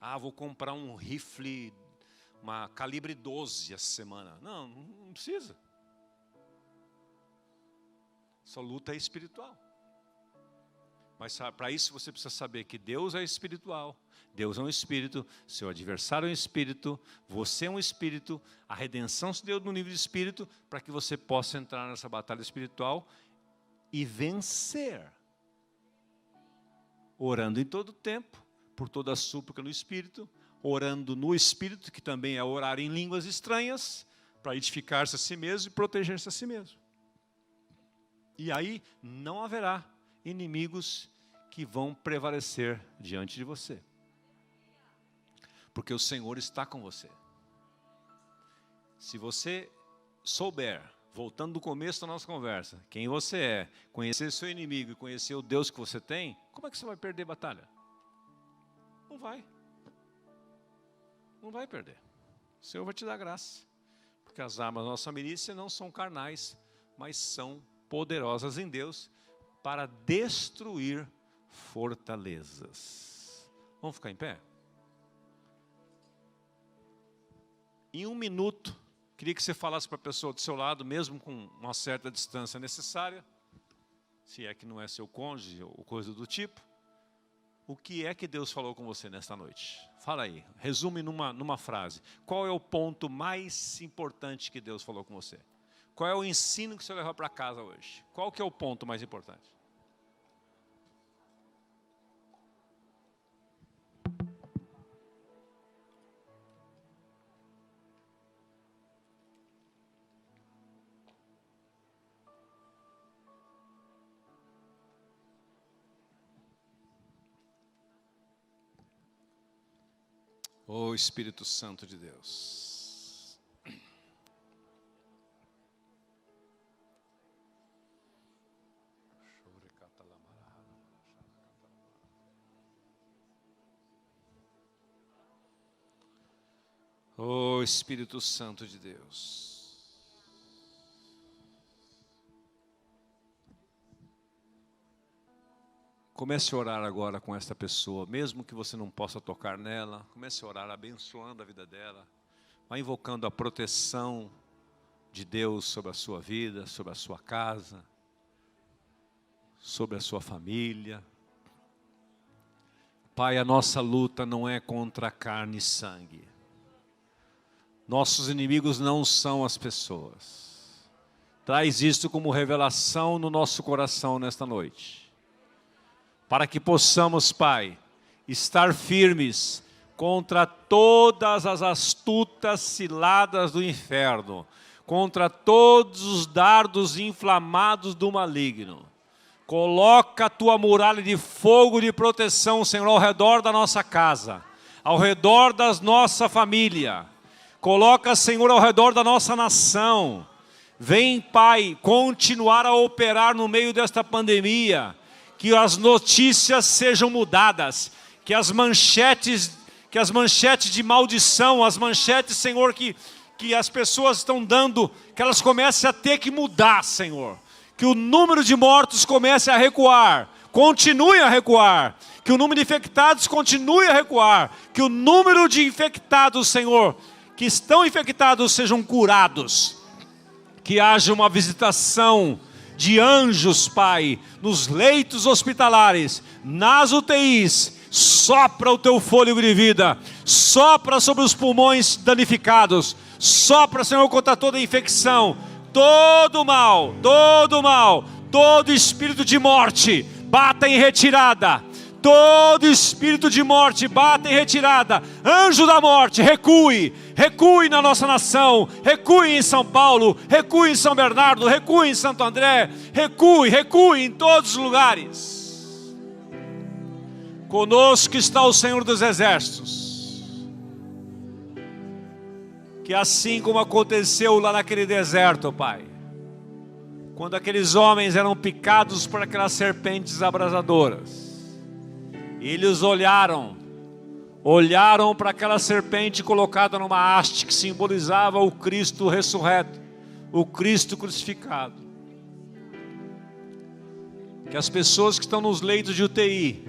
Ah, vou comprar um rifle, uma calibre 12 essa semana. Não, não precisa. Sua luta é espiritual. Mas para isso você precisa saber que Deus é espiritual. Deus é um espírito, seu adversário é um espírito, você é um espírito, a redenção se deu no nível de espírito, para que você possa entrar nessa batalha espiritual e vencer. orando em todo tempo, por toda súplica no Espírito, orando no Espírito, que também é orar em línguas estranhas, para edificar-se a si mesmo e proteger-se a si mesmo. E aí não haverá inimigos que vão prevalecer diante de você. Porque o Senhor está com você. Se você souber, voltando do começo da nossa conversa, quem você é, conhecer seu inimigo e conhecer o Deus que você tem, como é que você vai perder batalha? Não vai. Não vai perder. O Senhor vai te dar graça. Porque as armas da nossa milícia não são carnais, mas são poderosas em Deus para destruir fortalezas. Vamos ficar em pé? Em 1 minuto, queria que você falasse para a pessoa do seu lado, mesmo com uma certa distância necessária, se é que não é seu cônjuge ou coisa do tipo, o que é que Deus falou com você nesta noite? Fala aí, resume numa frase. Qual é o ponto mais importante que Deus falou com você? Qual é o ensino que você leva para casa hoje? Qual que é o ponto mais importante? Ô Espírito Santo de Deus. Ô Espírito Santo de Deus. Comece a orar agora com esta pessoa, mesmo que você não possa tocar nela. Comece a orar abençoando a vida dela. Vai invocando a proteção de Deus sobre a sua vida, sobre a sua casa, sobre a sua família. Pai, a nossa luta não é contra carne e sangue. Nossos inimigos não são as pessoas. Traz isto como revelação no nosso coração nesta noite. Para que possamos, Pai, estar firmes contra todas as astutas ciladas do inferno, contra todos os dardos inflamados do maligno. Coloca a tua muralha de fogo de proteção, Senhor, ao redor da nossa casa, ao redor da nossa família. Coloca, Senhor, ao redor da nossa nação. Vem, Pai, continuar a operar no meio desta pandemia. Que as notícias sejam mudadas, que as manchetes de maldição, as manchetes, Senhor, que as pessoas estão dando, que elas comecem a ter que mudar, Senhor. Que o número de mortos comece a recuar, continue a recuar. Que o número de infectados continue a recuar. Que o número de infectados, Senhor, que estão infectados sejam curados. Que haja uma visitação de anjos, Pai, nos leitos hospitalares, nas UTIs. Sopra o teu fôlego de vida, sopra sobre os pulmões danificados, sopra, Senhor, contra toda infecção, todo mal, todo espírito de morte, bata em retirada. Todo espírito de morte, bata em retirada. Anjo da morte, recue. Recue na nossa nação. Recue em São Paulo. Recue em São Bernardo. Recue em Santo André. Recue em todos os lugares. Conosco está o Senhor dos Exércitos. Que assim como aconteceu lá naquele deserto, Pai, quando aqueles homens eram picados por aquelas serpentes abrasadoras, eles olharam para aquela serpente colocada numa haste que simbolizava o Cristo ressurreto, o Cristo crucificado. Que as pessoas que estão nos leitos de UTI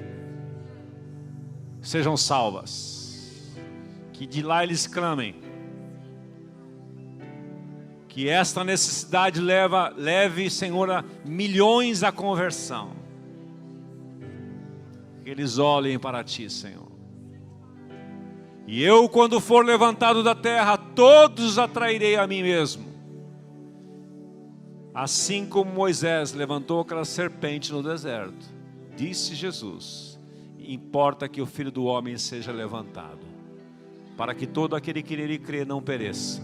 sejam salvas, que de lá eles clamem, que esta necessidade leve, Senhor, a milhões à conversão. Que eles olhem para Ti, Senhor. E eu, quando for levantado da terra, todos atrairei a mim mesmo. Assim como Moisés levantou aquela serpente no deserto, disse Jesus, importa que o Filho do Homem seja levantado, para que todo aquele que nele crê não pereça,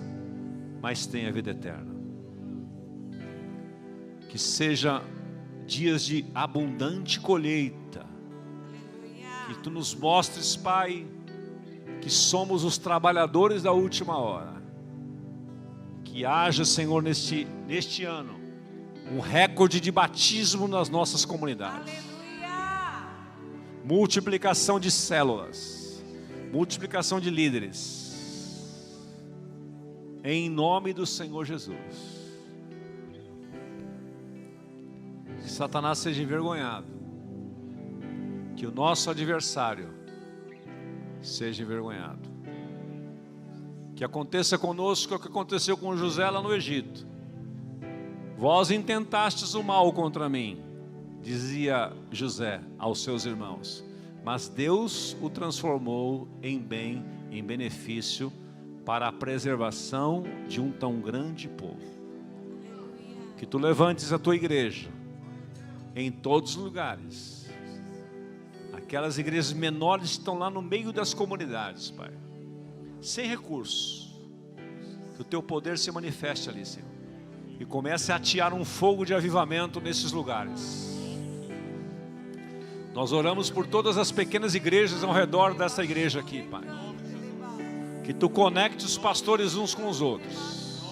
mas tenha vida eterna. Que seja dias de abundante colheita, que Tu nos mostres, Pai, que somos os trabalhadores da última hora. Que haja, Senhor, neste ano, um recorde de batismo nas nossas comunidades. Aleluia! Multiplicação de células, multiplicação de líderes, em nome do Senhor Jesus. Que Satanás seja envergonhado, que o nosso adversário seja envergonhado. Que aconteça conosco o que aconteceu com José lá no Egito. Vós intentastes o mal contra mim, dizia José aos seus irmãos, mas Deus o transformou em bem, em benefício, para a preservação de um tão grande povo. Que Tu levantes a Tua igreja em todos os lugares, aquelas igrejas menores que estão lá no meio das comunidades, Pai, sem recursos, que o Teu poder se manifeste ali, Senhor, e comece a atear um fogo de avivamento nesses lugares. Nós oramos por todas as pequenas igrejas ao redor dessa igreja aqui, Pai, que Tu conecte os pastores uns com os outros,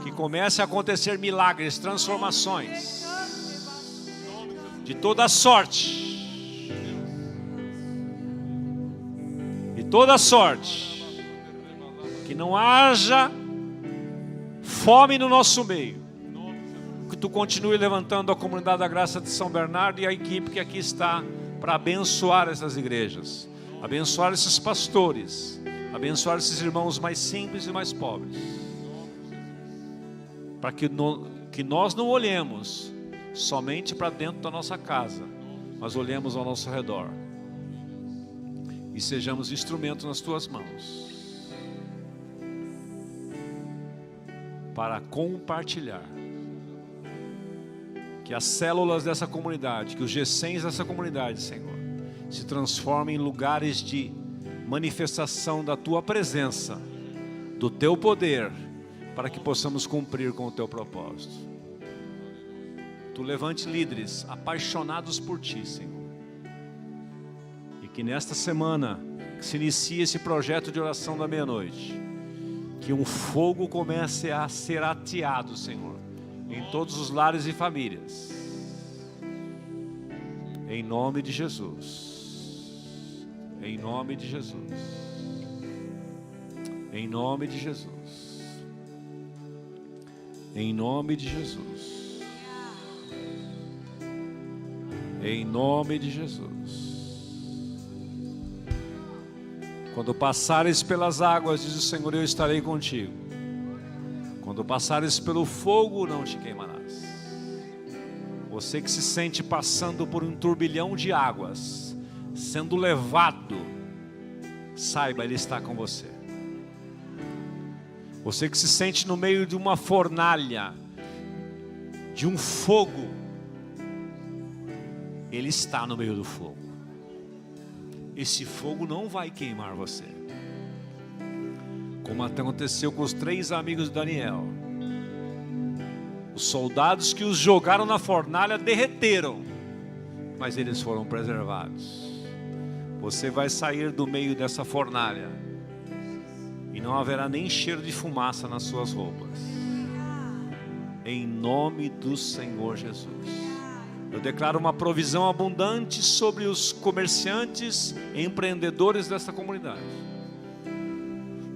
que comece a acontecer milagres, transformações de toda sorte, de toda sorte, que não haja fome no nosso meio, que Tu continue levantando a comunidade da Graça de São Bernardo e a equipe que aqui está para abençoar essas igrejas, abençoar esses pastores, abençoar esses irmãos mais simples e mais pobres, para que nós não olhemos somente para dentro da nossa casa, mas olhemos ao nosso redor e sejamos instrumentos nas Tuas mãos para compartilhar, que as células dessa comunidade, que os GCs dessa comunidade, Senhor, se transformem em lugares de manifestação da Tua presença, do Teu poder, para que possamos cumprir com o Teu propósito. Tu levante líderes apaixonados por Ti, Senhor, e que nesta semana que se inicie esse projeto de oração da meia-noite, que um fogo comece a ser ateado, Senhor, em todos os lares e famílias, em nome de Jesus, em nome de Jesus, em nome de Jesus, em nome de Jesus. Em nome de Jesus. Quando passares pelas águas, diz o Senhor, eu estarei contigo. Quando passares pelo fogo, não te queimarás. Você que se sente passando por um turbilhão de águas, sendo levado, saiba, Ele está com você. Você que se sente no meio de uma fornalha, de um fogo, Ele está no meio do fogo. Esse fogo não vai queimar você, como aconteceu com os 3 amigos de Daniel. Os soldados que os jogaram na fornalha derreteram, mas eles foram preservados. Você vai sair do meio dessa fornalha e não haverá nem cheiro de fumaça nas suas roupas, em nome do Senhor Jesus. Eu declaro uma provisão abundante sobre os comerciantes e empreendedores desta comunidade.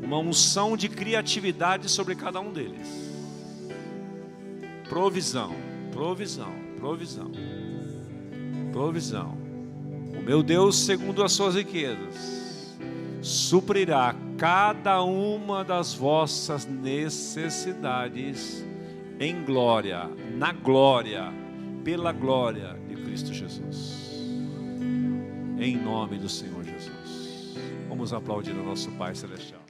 Uma unção de criatividade sobre cada um deles. Provisão, provisão, provisão, provisão. O meu Deus, segundo as suas riquezas, suprirá cada uma das vossas necessidades em glória, na glória, pela glória de Cristo Jesus, em nome do Senhor Jesus. Vamos aplaudir o nosso Pai Celestial.